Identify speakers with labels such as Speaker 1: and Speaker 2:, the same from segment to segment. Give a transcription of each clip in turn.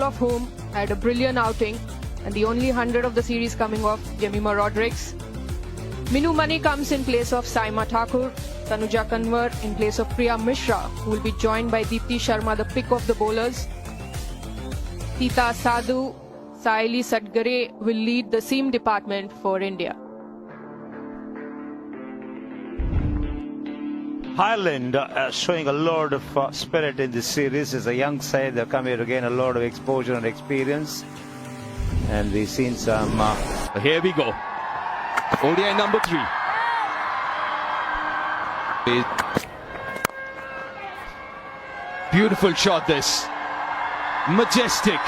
Speaker 1: all of whom had a brilliant outing, and the only 100 of the series coming off Jemimah Rodrigues. Minu Mani comes in place of Saima Thakur, Tanuja Kanwar in place of Priya Mishra, who will be joined by Deepti Sharma, the pick of the bowlers. Tita Sadhu, Saili Sadgare will lead the seam department for India.
Speaker 2: Ireland showing a lot of spirit in this series. As a young side, they've come here to gain a lot of exposure and experience. And we've seen some...
Speaker 3: Here we go. ODI number 3. Beautiful shot this. Majestic.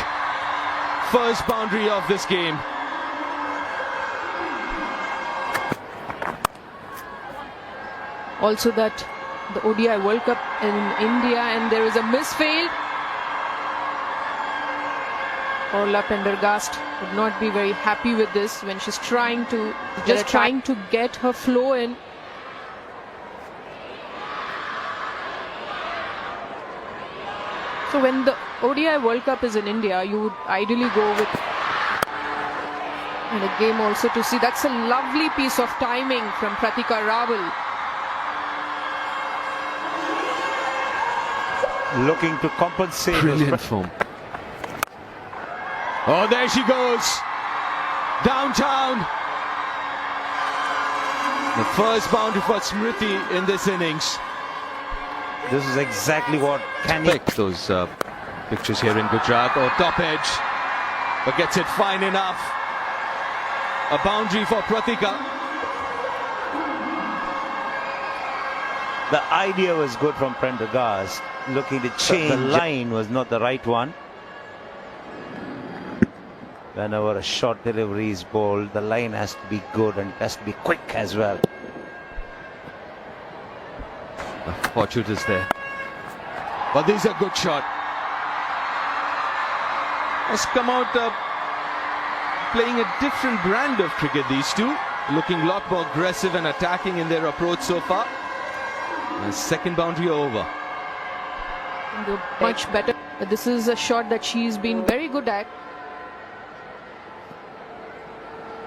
Speaker 3: First boundary of this game.
Speaker 1: Also that the ODI World Cup in India, and there is a misfield. Orla Pendergast would not be very happy with this when she's trying to get her flow in. So when the ODI World Cup is in India, you would ideally go with and a game also to see. That's a lovely piece of timing from Pratika Rawal.
Speaker 2: Looking to compensate.
Speaker 3: Brilliant form. Oh, there she goes. Downtown. The first boundary for Smriti in this innings.
Speaker 2: This is exactly what can
Speaker 3: pick those pictures here in Gujarat. Oh, top edge. But gets it fine enough. A boundary for Pratika.
Speaker 2: The idea was good from Prendergast. Looking to change. The line was not the right one. Whenever a short delivery is bowled, the line has to be good and it has to be quick as well.
Speaker 3: The fortune is there. But this is a good shot. Has come out playing a different brand of cricket, these two. Looking a lot more aggressive and attacking in their approach so far. And second boundary over.
Speaker 1: Much better. But this is a shot that she's been very good at.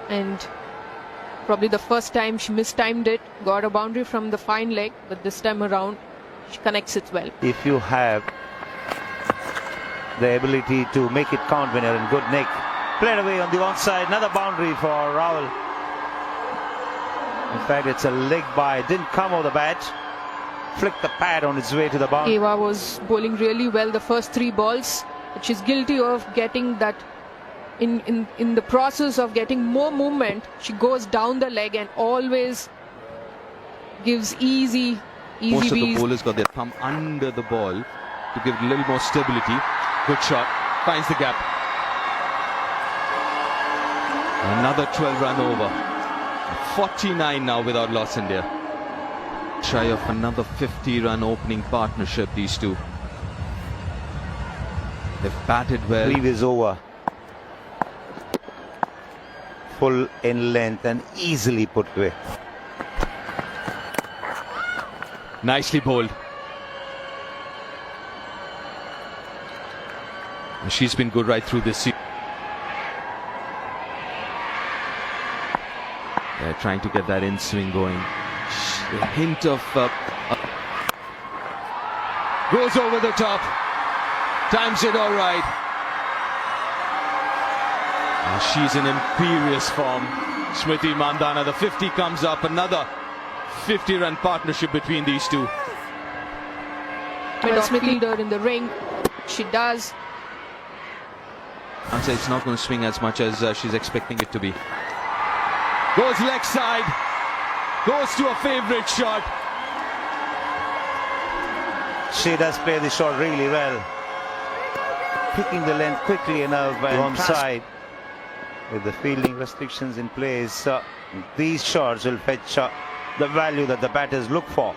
Speaker 1: And probably the first time she mistimed it, got a boundary from the fine leg, but this time around she connects it well.
Speaker 2: If you have the ability to make it count when you're in good nick. Played away on the onside, another boundary for Rawal. In fact, it's a leg by, didn't come over the bat. Flicked the pad on its way to the boundary.
Speaker 1: Eva was bowling really well the first 3 balls, but she's guilty of getting that in the process of getting more movement. She goes down the leg and always gives easy
Speaker 3: Most
Speaker 1: bees.
Speaker 3: of the bowlers got their thumb under the ball to give it a little more stability. Good shot, finds the gap. Another 12-run over. 49 now without loss India. Try of another 50-run opening partnership, these two. They've batted well.
Speaker 2: Previous over. Full in length and easily put away.
Speaker 3: Nicely bowled. She's been good right through this season. They're trying to get that in swing going. A hint of goes over the top. Times it all right. And she's in imperious form. Smriti Mandhana, the 50 comes up. Another 50-run partnership between these two.
Speaker 1: Midfielder in the ring. She does.
Speaker 3: I'd say it's not going to swing as much as she's expecting it to be. Goes leg side. Goes to a favourite shot.
Speaker 2: She does play the shot really well. Picking the length quickly enough and onside. With the fielding restrictions in place, these shots will fetch the value that the batters look for.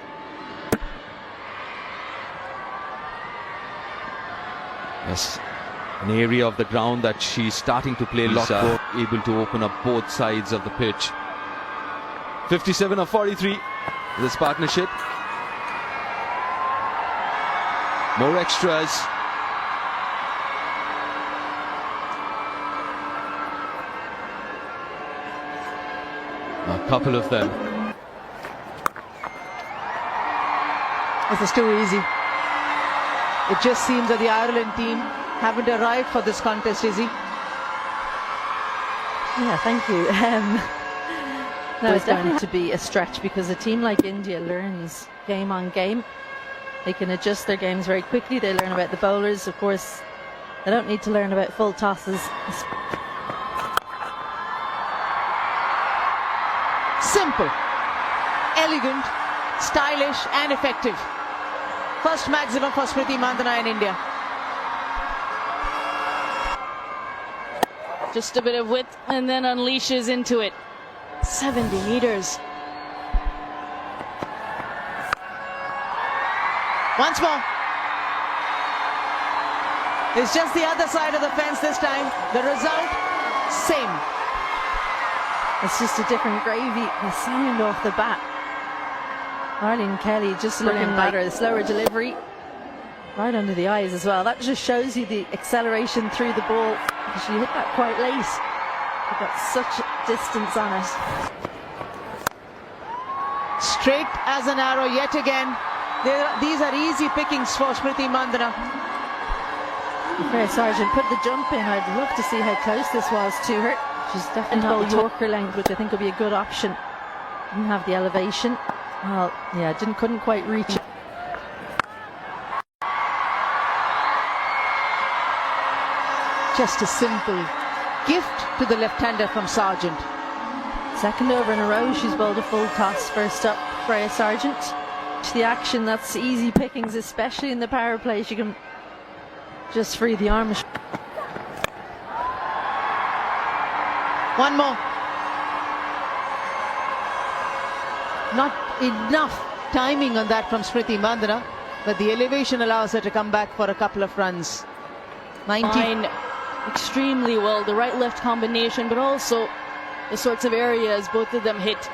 Speaker 3: Yes, an area of the ground that she's starting to play a lot more, able to open up both sides of the pitch. 57 of 43, this partnership. More extras. A couple of them.
Speaker 4: This is too easy. It just seems that the Ireland team haven't arrived for this contest, Izzy.
Speaker 5: Yeah, thank you. No, it's going to be a stretch because a team like India learns game on game. They can adjust their games very quickly. They learn about the bowlers. Of course, they don't need to learn about full tosses.
Speaker 4: Simple, elegant, stylish and effective. First maximum for Smriti Mandhana in India.
Speaker 6: Just a bit of width and then unleashes into it. 70 meters.
Speaker 4: Once more. It's just the other side of the fence this time. The result, same.
Speaker 5: It's just a different gravy. The sound off the bat. Arlene Kelly just looking better. The slower delivery. Right under the eyes as well. That just shows you the acceleration through the ball. She hit that quite late. She got such distance on it.
Speaker 4: Straight as an arrow yet again. These are easy pickings for Smriti Mandhana.
Speaker 5: Fair Sargent put the jump in. I'd love to see how close this was to her. She's definitely not the Yorker length, which I think will be a good option. Didn't have the elevation. Well, yeah, couldn't quite reach it.
Speaker 4: Just a simple gift to the left-hander from Sargent.
Speaker 5: Second over in a row, she's bowled a full toss. First up, Freya Sargent. The action, that's easy pickings, especially in the power play. She can just free the arm.
Speaker 4: One more. Not enough timing on that from Smriti Mandhana, but the elevation allows her to come back for a couple of runs.
Speaker 6: 90. Extremely well, the right-left combination, but also the sorts of areas both of them hit.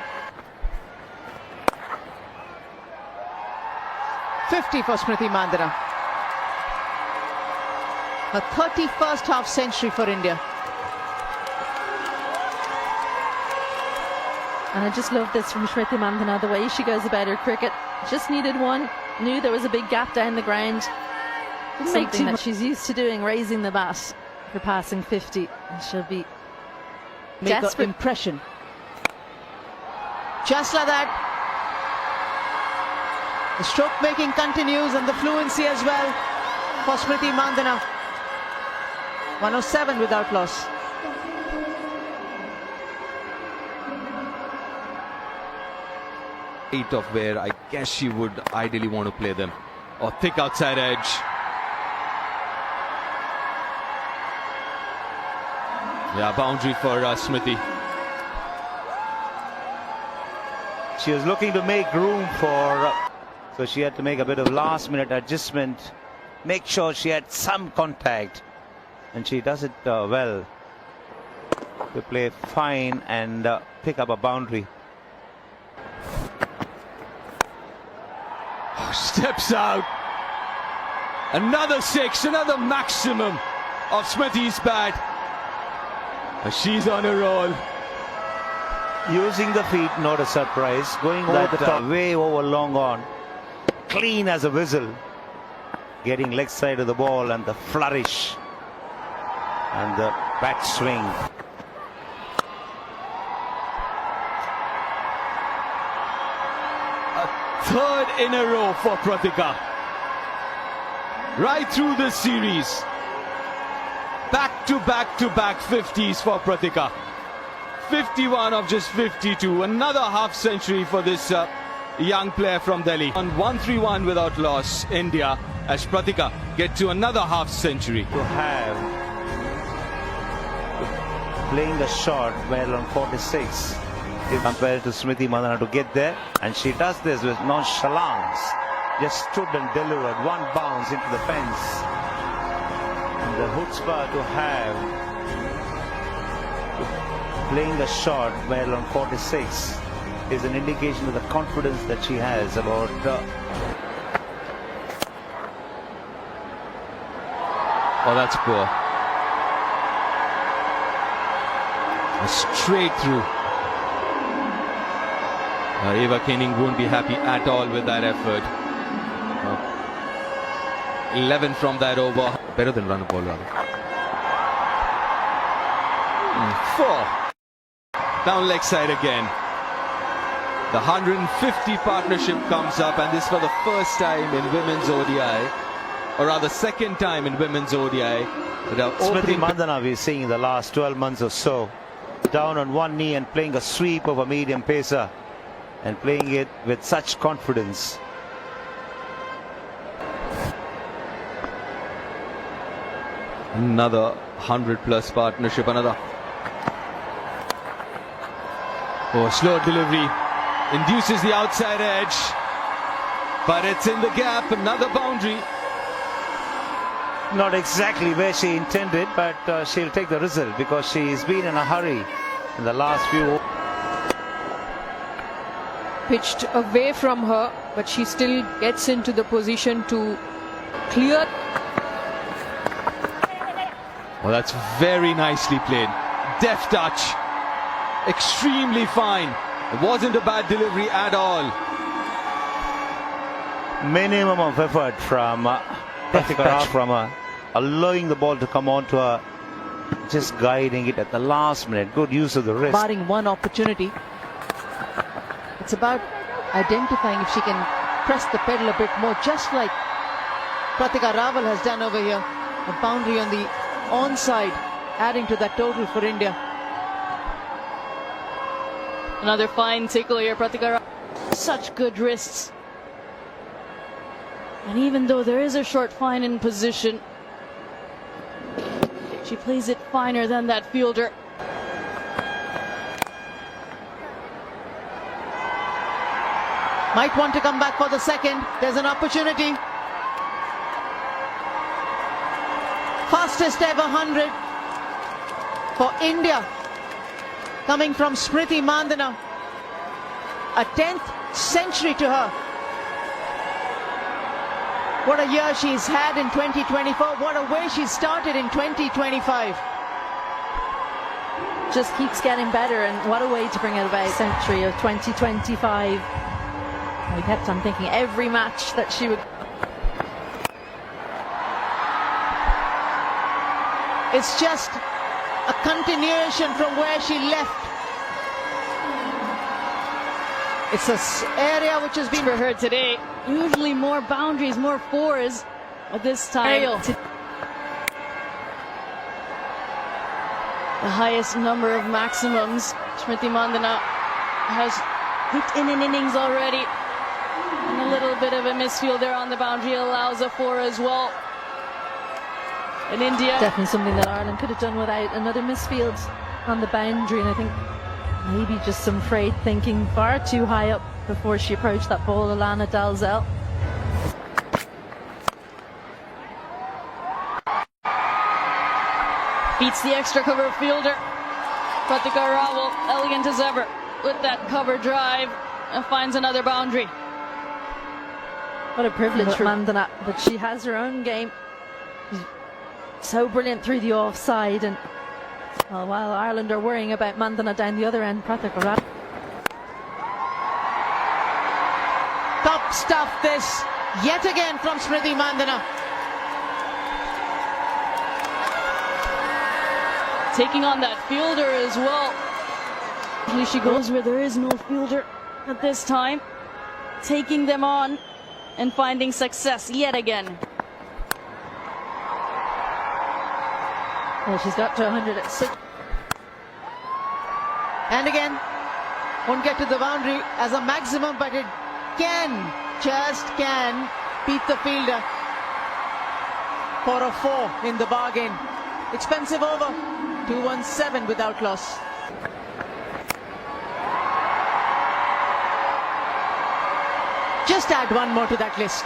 Speaker 4: 50 for Smriti Mandhana. A 31st half century for India.
Speaker 5: And I just love this from Smriti Mandhana, the way she goes about her cricket. Just needed one, knew there was a big gap down the ground. Didn't make too much. She's used to doing, raising the bat for passing 50. And she'll be desperate.
Speaker 4: Impression. Just like that. The stroke making continues and the fluency as well for Smriti Mandhana. 107 without loss.
Speaker 3: Eight of where I guess she would ideally want to play them. Or thick outside edge. Yeah, boundary for Smriti.
Speaker 2: She was looking to make room for, so she had to make a bit of last-minute adjustment, make sure she had some contact, and she does it well to play fine and pick up a boundary.
Speaker 3: Steps out. Another six, another maximum of Smriti's bat. She's on a roll.
Speaker 2: Using the feet, not a surprise. Going that way over long on. Clean as a whistle. Getting leg side of the ball and the flourish. And the bat swing.
Speaker 3: Third in a row for Pratika. Right through the series. Back to back 50s for Pratika. 51 of just 52. Another half century for this young player from Delhi. On 131 without loss, India, as Pratika get to another half century.
Speaker 2: To have playing a shot well on 46 compared to Smriti Mandhana to get there, and she does this with nonchalance. Just stood and delivered one bounce into the fence. And the chutzpah to have playing a shot well on 46 is an indication of the confidence that she has about
Speaker 3: Oh, that's poor. Straight through. Eva Koenig won't be happy at all with that effort. 11 from that over. Better than run a ball rather. 4. Down leg side again. The 150 partnership comes up, and this for the first time in women's ODI, or rather second time in women's ODI.
Speaker 2: Smriti Mandhana we're seeing in the last 12 months or so. Down on one knee and playing a sweep of a medium pacer, and playing it with such confidence.
Speaker 3: Another 100+ partnership, another. Oh, slow delivery. Induces the outside edge. But it's in the gap, another boundary.
Speaker 2: Not exactly where she intended, but she'll take the result because she's been in a hurry in the last few.
Speaker 1: Pitched away from her, but she still gets into the position to clear.
Speaker 3: Well, that's very nicely played. Deft touch. Extremely fine. It wasn't a bad delivery at all.
Speaker 2: Minimum of effort from Pratika from allowing the ball to come on to her, just guiding it at the last minute. Good use of the wrist.
Speaker 4: Barring one opportunity. It's about identifying if she can press the pedal a bit more, just like Pratika Raval has done over here. A boundary on the onside, adding to that total for India.
Speaker 6: Another fine tickle here, Pratika. Such good wrists. And even though there is a short fine in position, she plays it finer than that fielder.
Speaker 4: Might want to come back for the second. There's an opportunity. Fastest ever 100 for India, coming from Smriti Mandhana. A 10th century to her. What a year she's had in 2024. What a way she started in 2025.
Speaker 5: Just keeps getting better, and what a way to bring it about. Century of 2025. I kept on thinking every match that she would.
Speaker 4: It's just a continuation from where she left. It's an area which has been
Speaker 6: For her today, usually more boundaries, more fours, but this time the highest number of maximums Smriti Mandhana has hit in an innings already. And a little bit of a misfield there on the boundary allows a 4 as well. In India,
Speaker 5: Definitely something that Ireland could have done without another misfield on the boundary, and I think maybe just some frayed thinking far too high up before she approached that ball, Alana Dalzell.
Speaker 6: beats the extra cover fielder. Pratika Raval, elegant as ever, with that cover drive, and finds another boundary.
Speaker 5: What a privilege for Mandhana, but she has her own game. She's so brilliant through the offside, and well, while Ireland are worrying about Mandhana down the other end, Pratika Raval.
Speaker 4: Top stuff this, yet again from Smriti Mandhana.
Speaker 6: Taking on that fielder as well. Usually she goes where there is no fielder, but this time taking them on and finding success yet again.
Speaker 5: Well, she's got to 100 at 6.
Speaker 4: And again, won't get to the boundary as a maximum, but it can, just can, beat the fielder for a 4 in the bargain. Expensive over, 217 without loss. Just add one more to that list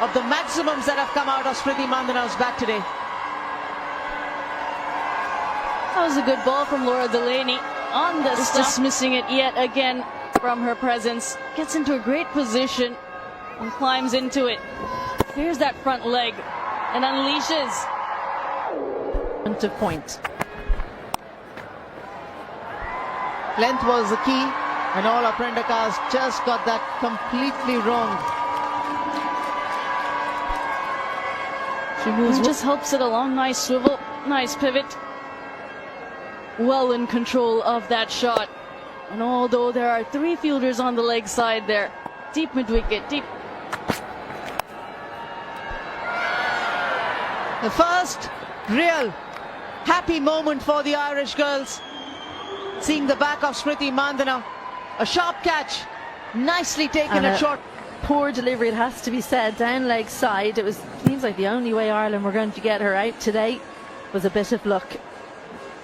Speaker 4: of the maximums that have come out of Smriti Mandhana's bat today.
Speaker 6: That was a good ball from Laura Delaney on the stump. Dismissing it yet again from her presence. Gets into a great position and climbs into it. Here's that front leg and unleashes.
Speaker 5: Point.
Speaker 4: Length was the key. And all our Prendakas just got that completely wrong. She moves.
Speaker 6: Just helps it along. Nice swivel. Nice pivot. Well in control of that shot. And although there are 3 fielders on the leg side there, deep mid-wicket, deep.
Speaker 4: The first real happy moment for the Irish girls. Seeing the back of Smriti Mandhana. A sharp catch. Nicely taken at short.
Speaker 5: Poor delivery, it has to be said, down leg side. It seems like the only way Ireland were going to get her out today was a bit of luck.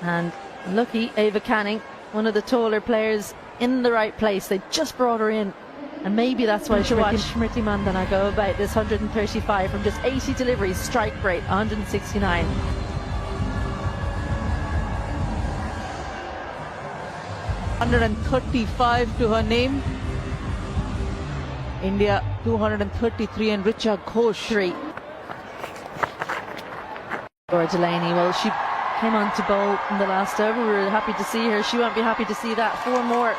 Speaker 5: And lucky Ava Canning, one of the taller players, in the right place. They just brought her in, and maybe that's why Smriti Mandhana go about this 135 from just 80 deliveries. Strike rate 169.
Speaker 4: $135 to her name. India 233 and Richa Ghosh 3.
Speaker 5: Laura Delaney, well, she came on to bowl in the last over. We were happy to see her. She won't be happy to see that. 4 more.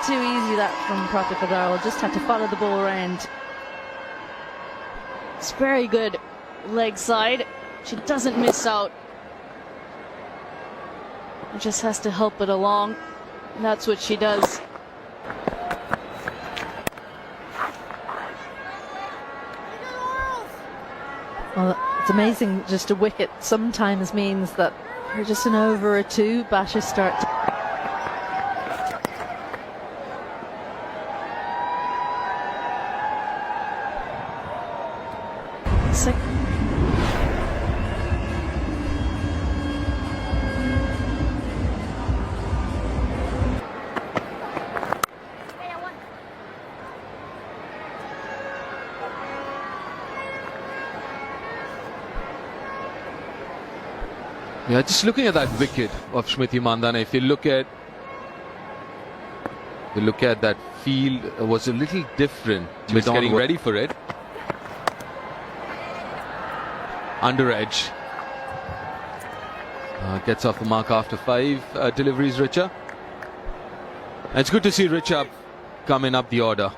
Speaker 5: Too easy that from Pratika Darwal. Just had to follow the ball around.
Speaker 6: It's very good leg side. She doesn't miss out. It just has to help it along. And that's what she does.
Speaker 5: Well, it's amazing, just a wicket sometimes means that for just an over or 2, batters start to...
Speaker 7: Yeah, just looking at that wicket of Smriti Mandhana, if you look at that field, was a little different. She was getting ready for it. Under edge. Gets off the mark after 5 deliveries, Richa. And it's good to see Richa coming up the order.